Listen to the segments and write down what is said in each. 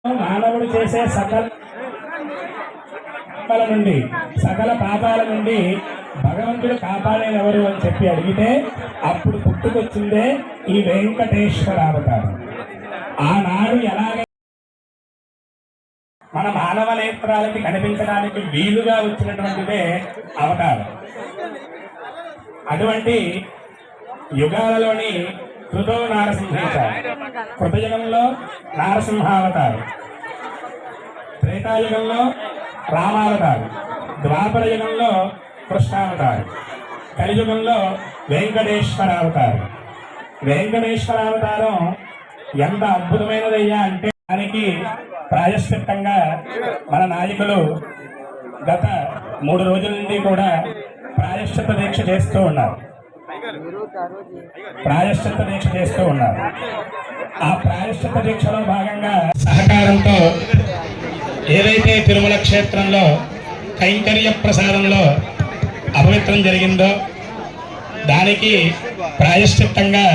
మానవుడు చేసే సకల నుండి సకల పాపాల నుండి భగవంతుడు కాపాడేది ఎవరు అని చెప్పి అడిగితే అప్పుడు పుట్టుకొచ్చిందే ఈ వెంకటేశ్వర అవతారం. ఆనాడు ఎలాగ మన మానవ నేత్రాలకి కనిపించడానికి వీలుగా వచ్చినటువంటిదే అవతారం. అటువంటి యుగాలలోని కృతో నారసింహావతారం, కృతయుగంలో నారసింహావతారం, త్రేతాయుగంలో రామావతారం, ద్వాపర యుగంలో కృష్ణావతారం, కలియుగంలో వెంకటేశ్వర అవతారం. వెంకటేశ్వర అవతారం ఎంత అద్భుతమైనదయ్యా అంటే దానికి ప్రాయశ్చిత్తంగా మన నాయకులు గత 3 రోజుల నుండి కూడా ప్రాయశ్చిత్త దీక్ష చేస్తూ ఉన్నారు. ఆ ప్రాయశ్చిత్త దీక్షలో భాగంగా సహకారంతో ఏదైతే తిరుమల క్షేత్రంలో కైంకర్య ప్రసాదంలో అపవిత్రం జరిగిందో దానికి ప్రాయశ్చిత్తంగా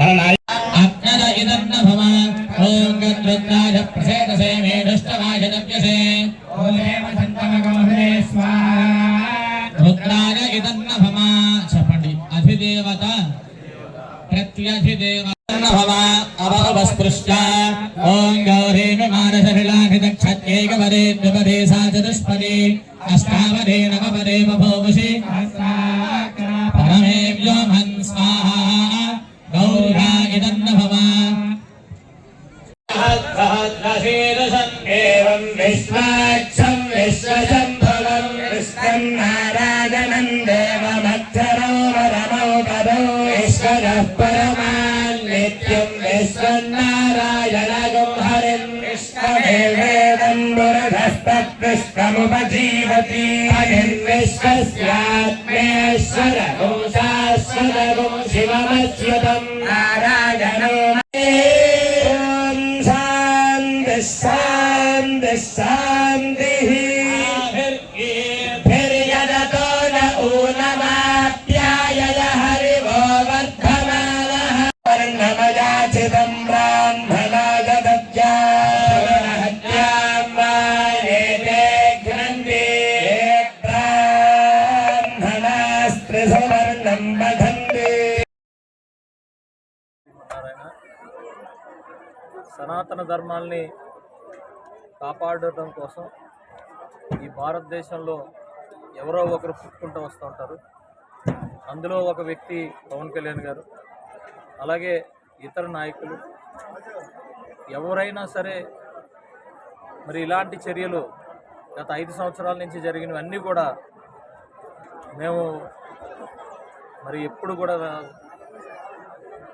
మన నాయకులు చెప్పండి. అధిదేవత ప్రత్యధిదేవ ఓం గౌరీ మానసరిలాభిదక్షత్యేకపదే ద్విపదే సాచతుష్పదే అష్టాపదే నవపదే బభూషి పరమేవ్యో మన్ స్వాహా గౌరాగిదన్న భవ విశ్వాక్షం విశ్వశంభవం కృష్ణం నారాయణం దేవమక్షరో వరమౌ పదో ఈశ్వరః పరమాన్ నిత్యం విశ్వన్నారాయణగం హరిం కృష్ణమేవేదం పురుషస్తత్కృష్ణముపజీవతి విశ్వస్యాత్మేశ్వరగం శాశ్వతగం శివమచ్యుతం నారాయణో శాంతి శాంతి భిర్యదతో న ఊనమాప్యాయయ హరివో వర్ధమానః వర్ణమయాచితం బ్రాహ్మణాయ దద్యాం వాయేతే ఘ్నంతి బ్రాహ్మణాస్త్రిసువర్ణం బధంతి. సనాతన ధర్మాల్ని కాపాడటం కోసం ఈ భారతదేశంలో ఎవరో ఒకరు పుట్టుకుంటూ వస్తూ ఉంటారు. అందులో ఒక వ్యక్తి పవన్ కళ్యాణ్ గారు, అలాగే ఇతర నాయకులు ఎవరైనా సరే మరి ఇలాంటి చర్యలు గత 5 సంవత్సరాల నుంచి జరిగినవన్నీ కూడా మేము మరి ఎప్పుడు కూడా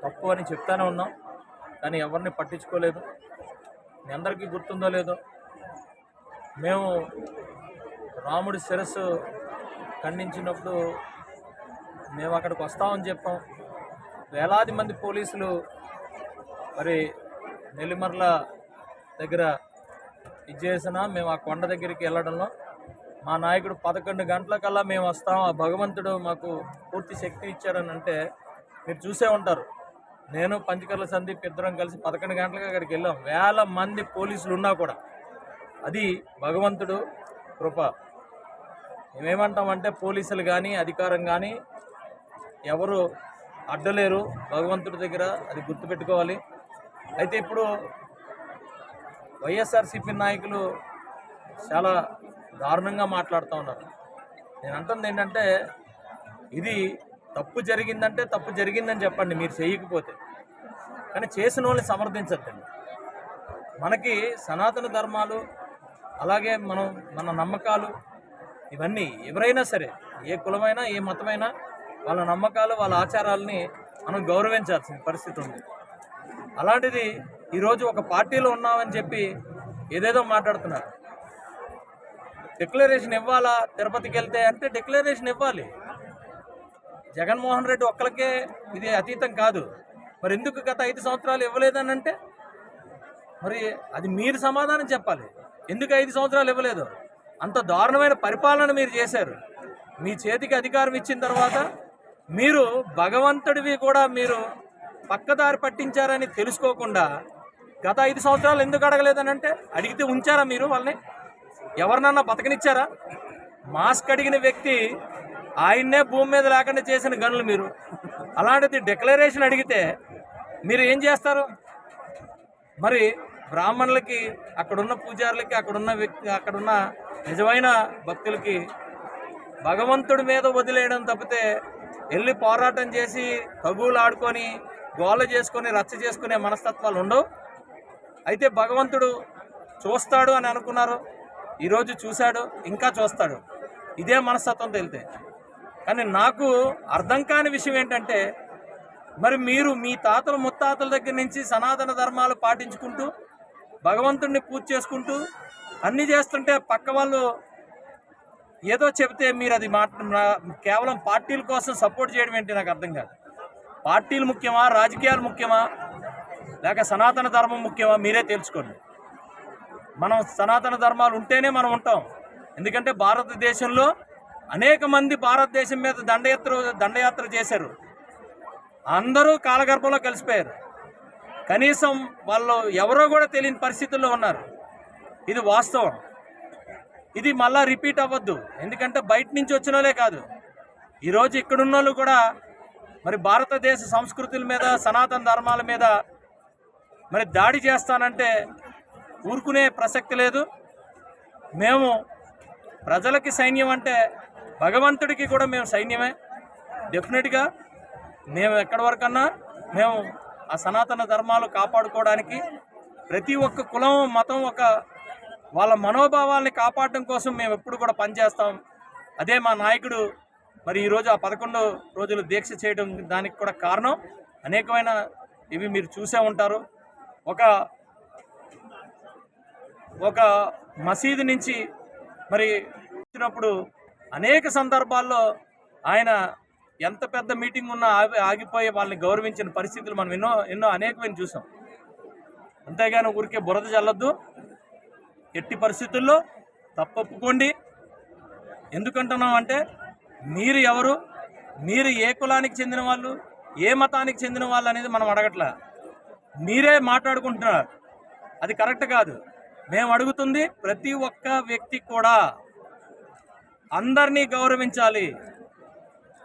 తప్పు అని చెప్తానే ఉన్నాం, కానీ ఎవరిని పట్టించుకోలేదు. మీ అందరికీ గుర్తుందో లేదో, మేము రాముడి శిరస్సు ఖండించినప్పుడు మేము అక్కడికి వస్తామని చెప్పాం. వేలాది మంది పోలీసులు మరి నెల్లిమర్ల దగ్గర ఇచ్చేసినా మేము ఆ కొండ దగ్గరికి వెళ్ళడంలో మా నాయకుడు 11 గంటలకల్లా మేము వస్తాం, ఆ భగవంతుడు మాకు పూర్తి శక్తి ఇచ్చారని అంటే మీరు చూసే ఉంటారు. నేను పంచకర్ల సందీప్ ఇద్దరం కలిసి 11 గంటలకు అక్కడికి వెళ్ళాం. వేల మంది పోలీసులు ఉన్నా కూడా అది భగవంతుడు కృప. మేమేమంటామంటే పోలీసులు కానీ అధికారం కానీ ఎవరు అడ్డలేరు భగవంతుడి దగ్గర, అది గుర్తుపెట్టుకోవాలి. అయితే ఇప్పుడు వైఎస్ఆర్సీపీ నాయకులు చాలా దారుణంగా మాట్లాడుతూ ఉన్నారు. నేను అంటుంది ఏంటంటే, ఇది తప్పు జరిగిందంటే తప్పు జరిగిందని చెప్పండి మీరు చేయకపోతే, కానీ చేసిన వాళ్ళని సమర్థించద్దండి. మనకి సనాతన ధర్మాలు, అలాగే మన నమ్మకాలు, ఇవన్నీ ఎవరైనా సరే ఏ కులమైనా ఏ మతమైనా వాళ్ళ నమ్మకాలు వాళ్ళ ఆచారాలని మనం గౌరవించాల్సిన పరిస్థితి ఉంది. అలాంటిది ఈరోజు ఒక పార్టీలో ఉన్నామని చెప్పి ఏదేదో మాట్లాడుతున్నారు. డిక్లరేషన్ ఇవ్వాలా తిరుపతికి వెళ్తే అంటే డిక్లరేషన్ ఇవ్వాలి. జగన్మోహన్ రెడ్డి ఒక్కరికే ఇది అతీతం కాదు. మరి ఎందుకు గత 5 సంవత్సరాలు ఇవ్వలేదని అంటే మరి అది మీరు సమాధానం చెప్పాలి. ఎందుకు 5 సంవత్సరాలు ఇవ్వలేదు? అంత దారుణమైన పరిపాలన మీరు చేశారు. మీ చేతికి అధికారం ఇచ్చిన తర్వాత మీరు భగవంతుడివి కూడా మీరు పక్కదారి పట్టించారని తెలుసుకోకుండా గత 5 సంవత్సరాలు ఎందుకు అడగలేదని అంటే అడిగితే ఉంచారా మీరు వాళ్ళని? ఎవరినన్నా బతకనిచ్చారా? మాస్క్ అడిగిన వ్యక్తి ఆయన్నే భూమి మీద లేకుండా చేసిన గనులు మీరు. అలాంటిది డిక్లరేషన్ అడిగితే మీరు ఏం చేస్తారు? మరి బ్రాహ్మణులకి, అక్కడున్న పూజారులకి, అక్కడున్న నిజమైన భక్తులకి భగవంతుడి మీద వదిలేయడం తప్పితే వెళ్ళి పోరాటం చేసి తగులు ఆడుకొని గోల చేసుకొని రచ్చ చేసుకునే మనస్తత్వాలు ఉండవు. అయితే భగవంతుడు చూస్తాడు అని అనుకున్నారు, ఈరోజు చూశాడు, ఇంకా చూస్తాడు. ఇదే మనస్తత్వం తెలితే. కానీ నాకు అర్థం కాని విషయం ఏంటంటే, మరి మీరు మీ తాతల ముత్తాతల దగ్గర నుంచి సనాతన ధర్మాలు పాటించుకుంటూ భగవంతుడిని పూజ చేసుకుంటూ అన్నీ చేస్తుంటే పక్క వాళ్ళు ఏదో చెబితే మీరు అది కేవలం పార్టీల కోసం సపోర్ట్ చేయడం ఏంటి నాకు అర్థం కాదు. పార్టీలు ముఖ్యమా, రాజకీయాలు ముఖ్యమా, లేక సనాతన ధర్మం ముఖ్యమా? మీరే తెలుసుకోండి. మనం సనాతన ధర్మాలు ఉంటేనే మనం ఉంటాం. ఎందుకంటే భారతదేశంలో అనేక మంది భారతదేశం మీద దండయాత్ర చేశారు. అందరూ కాలగర్భంలో కలిసిపోయారు. కనీసం వాళ్ళు ఎవరో కూడా తెలియని పరిస్థితుల్లో ఉన్నారు. ఇది వాస్తవం. ఇది మళ్ళా రిపీట్ అవ్వద్దు. ఎందుకంటే బయట నుంచి వచ్చిన వాళ్ళే కాదు, ఈరోజు ఇక్కడున్న వాళ్ళు కూడా మరి భారతదేశ సంస్కృతుల మీద, సనాతన ధర్మాల మీద మరి దాడి చేస్తానంటే ఊరుకునే ప్రసక్తి లేదు. మేము ప్రజలకి సైన్యం అంటే భగవంతుడికి కూడా మేము సైన్యమే. డెఫినెట్గా మేము ఎక్కడి వరకన్నా మేము ఆ సనాతన ధర్మాలు కాపాడుకోవడానికి ప్రతి ఒక్క కులం, మతం, వాళ్ళ మనోభావాల్ని కాపాడడం కోసం మేము ఎప్పుడు కూడా పనిచేస్తాం. అదే మా నాయకుడు మరి ఈరోజు ఆ 11 రోజులు దీక్ష చేయడం దానికి కూడా కారణం. అనేకమైన ఇవి మీరు చూసే ఉంటారు. ఒక మసీదు నుంచి మరి వచ్చినప్పుడు అనేక సందర్భాల్లో ఆయన ఎంత పెద్ద మీటింగ్ ఉన్నా ఆగిపోయి వాళ్ళని గౌరవించిన పరిస్థితులు మనం ఎన్నో అనేకమైన చూసాం. అంతేగాని ఊరికే బురద చల్లొద్దు. ఎట్టి పరిస్థితుల్లో తప్పొప్పుకోండి. ఎందుకంటున్నాం అంటే మీరు ఎవరు, మీరు ఏ కులానికి చెందిన వాళ్ళు, ఏ మతానికి చెందిన వాళ్ళు అనేది మనం అడగట్లా. మీరే మాట్లాడుకుంటున్నారు. అది కరెక్ట్ కాదు. మేము అడుగుతుంది ప్రతి ఒక్క వ్యక్తి కూడా అందరినీ గౌరవించాలి.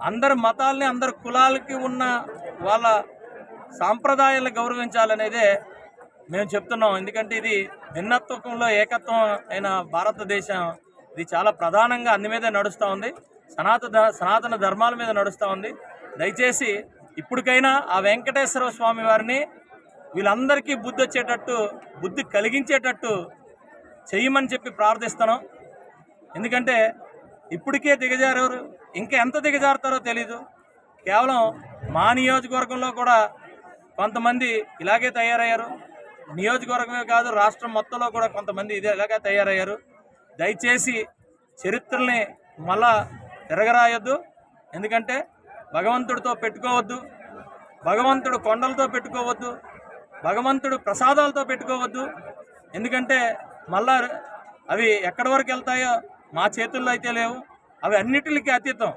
అందరి మతాల్ని, అందరి కులాలకి ఉన్న వాళ్ళ సాంప్రదాయాలను గౌరవించాలనేదే మేము చెప్తున్నాం. ఎందుకంటే ఇది భిన్నత్వంలో ఏకత్వం అయిన భారతదేశం. ఇది చాలా ప్రధానంగా అన్ని మీద నడుస్తూ ఉంది. సనాతన ధర్మాల మీద నడుస్తూ ఉంది. దయచేసి ఇప్పటికైనా ఆ వెంకటేశ్వర స్వామి వారిని వీళ్ళందరికీ బుద్ధి వచ్చేటట్టు, బుద్ధి కలిగించేటట్టు చెయ్యమని చెప్పి ప్రార్థిస్తున్నాం. ఎందుకంటే ఇప్పటికే దిగజారారు, ఇంకా ఎంత దిగజారుతారో తెలీదు. కేవలం మా నియోజకవర్గంలో కూడా కొంతమంది ఇలాగే తయారయ్యారు. నియోజకవర్గమే కాదు, రాష్ట్రం మొత్తంలో కూడా కొంతమంది ఇలాగే తయారయ్యారు. దయచేసి చరిత్రల్ని మళ్ళా తిరగరాయొద్దు. ఎందుకంటే భగవంతుడితో పెట్టుకోవద్దు, భగవంతుడు కొండలతో పెట్టుకోవద్దు, భగవంతుడు ప్రసాదాలతో పెట్టుకోవద్దు. ఎందుకంటే మళ్ళా అవి ఎక్కడి వరకు వెళ్తాయో మా చేతుల్లో అయితే లేవు. అవి అన్నిటికీ అతీతం.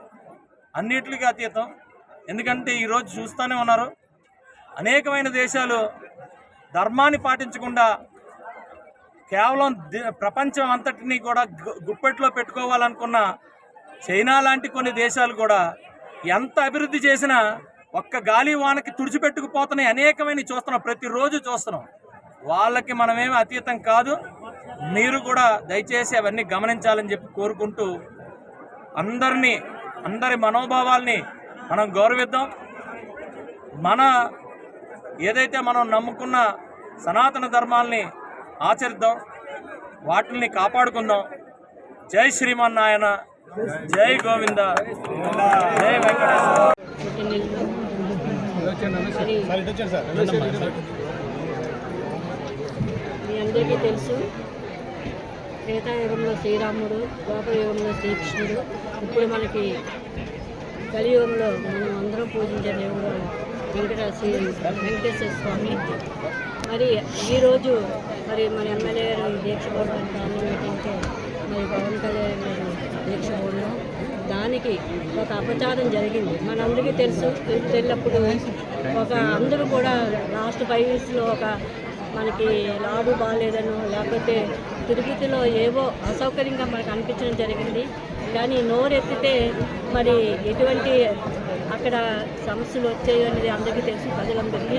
ఎందుకంటే ఈరోజు చూస్తూనే ఉన్నారు, అనేకమైన దేశాలు ధర్మాన్ని పాటించకుండా కేవలం ప్రపంచం అంతటినీ కూడా గుప్పెట్లో పెట్టుకోవాలనుకున్న చైనా లాంటి కొన్ని దేశాలు కూడా ఎంత అభివృద్ధి చేసినా ఒక్క గాలి వానకి తుడిచిపెట్టుకుపోతున్నాయి. అనేకమైన చూస్తున్నాం, ప్రతిరోజు చూస్తున్నాం. వాళ్ళకి మనమేమి అతీతం కాదు. మీరు కూడా దయచేసి అవన్నీ గమనించాలని చెప్పి కోరుకుంటూ అందరి మనోభావాల్ని మనం గౌరవిద్దాం. ఏదైతే మనం నమ్ముకున్న సనాతన ధర్మాల్ని ఆచరిద్దాం, వాటిని కాపాడుకుందాం. జై శ్రీమన్నారాయణ, జై గోవింద, జై వెంకటేశ్వర. మీ అందరికీ తెలుసు, త్రేతాయుగంలో శ్రీరాముడు, ద్వాపరయుగంలో శ్రీకృష్ణుడు, ఇప్పుడు మనకి కలియుగంలో మనం అందరం పూజించే దేవుడు వెంకటేశ్వర స్వామి. మరి ఈరోజు మరి మన ఎమ్మెల్యే గారు దీక్ష పోవడం, ఫ్యామిలీ మీటింగ్తో మరి పవన్ కళ్యాణ్ గారు దీక్ష పోవడం, దానికి ఒక అపచారం జరిగింది. మనందరికీ తెలుసు. తెలిసినప్పుడు అందరూ కూడా లాస్ట్ 5 ఇయర్స్లో మనకి లాడు బాగాలేదనో లేకపోతే తిరుపతిలో ఏవో అసౌకర్యంగా మనకు అనిపించడం జరిగింది. కానీ నోరెత్తితే మరి ఎటువంటి అక్కడ సమస్యలు వచ్చాయి అనేది అందరికీ తెలుసు, ప్రజలందరికీ.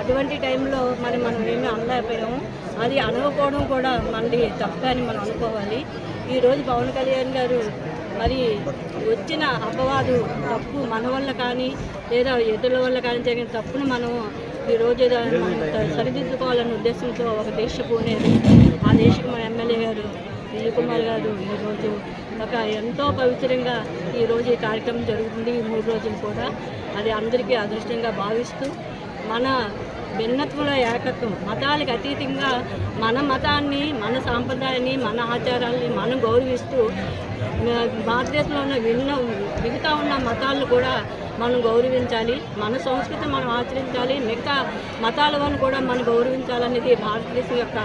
అటువంటి టైంలో మనం ఏమీ అనలేకపోయాము. అది అనకపోవడం కూడా మనది తప్పు అని మనం అనుకోవాలి. ఈరోజు పవన్ కళ్యాణ్ గారు మరి వచ్చిన అపవాదు తప్పు మన వల్ల కానీ లేదా ఇతరుల వల్ల కానీ జరిగిన తప్పును మనం ఈరోజు సరిదిద్దుకోవాలనే ఉద్దేశంతో ఒక దీక్ష పూనేది. ఆ దీక్షకు మన ఎమ్మెల్యే గారు విజయ్ కుమార్ గారు ఈరోజు ఒక ఎంతో పవిత్రంగా ఈరోజు ఈ కార్యక్రమం జరుగుతుంది. ఈ 3 రోజులు కూడా అది అందరికీ అదృష్టంగా భావిస్తూ మన భిన్నత్వంలో ఏకత్వం, మతాలకు అతీతంగా మన మతాన్ని, మన సాంప్రదాయాన్ని, మన ఆచారాల్ని మనం గౌరవిస్తూ భారతదేశంలో ఉన్న మిగతా ఉన్న మతాలను కూడా మనం గౌరవించాలి. మన సంస్కృతిని మనం ఆచరించాలి. మిగతా మతాల వాళ్ళని కూడా మనం గౌరవించాలనేది భారతదేశం యొక్క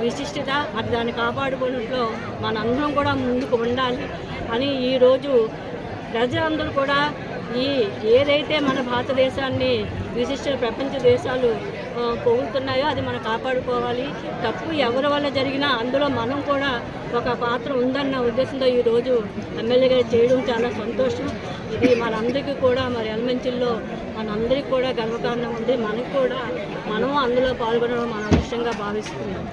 విశిష్టత. మరి దాన్ని కాపాడుకున్నట్లో మనందరం కూడా ముందుకు ఉండాలి అని ఈరోజు ప్రజలందరూ కూడా ఏదైతే మన భారతదేశాన్ని విశిష్ట ప్రపంచ దేశాలు పొగుడుతున్నాయో అది మనం కాపాడుకోవాలి. తప్పు ఎవరి వల్ల జరిగినా అందులో మనం కూడా ఒక పాత్ర ఉందన్న ఉద్దేశంతో ఈరోజు ఎమ్మెల్యే గారు చేయడం చాలా సంతోషం. ఇది మనందరికీ కూడా మరి ఎలమంచిల్లో మనందరికీ కూడా గర్వకారణం ఉంది. మనకు కూడా మనము అందులో పాల్గొనడం మన అదృష్టంగా భావిస్తున్నాం.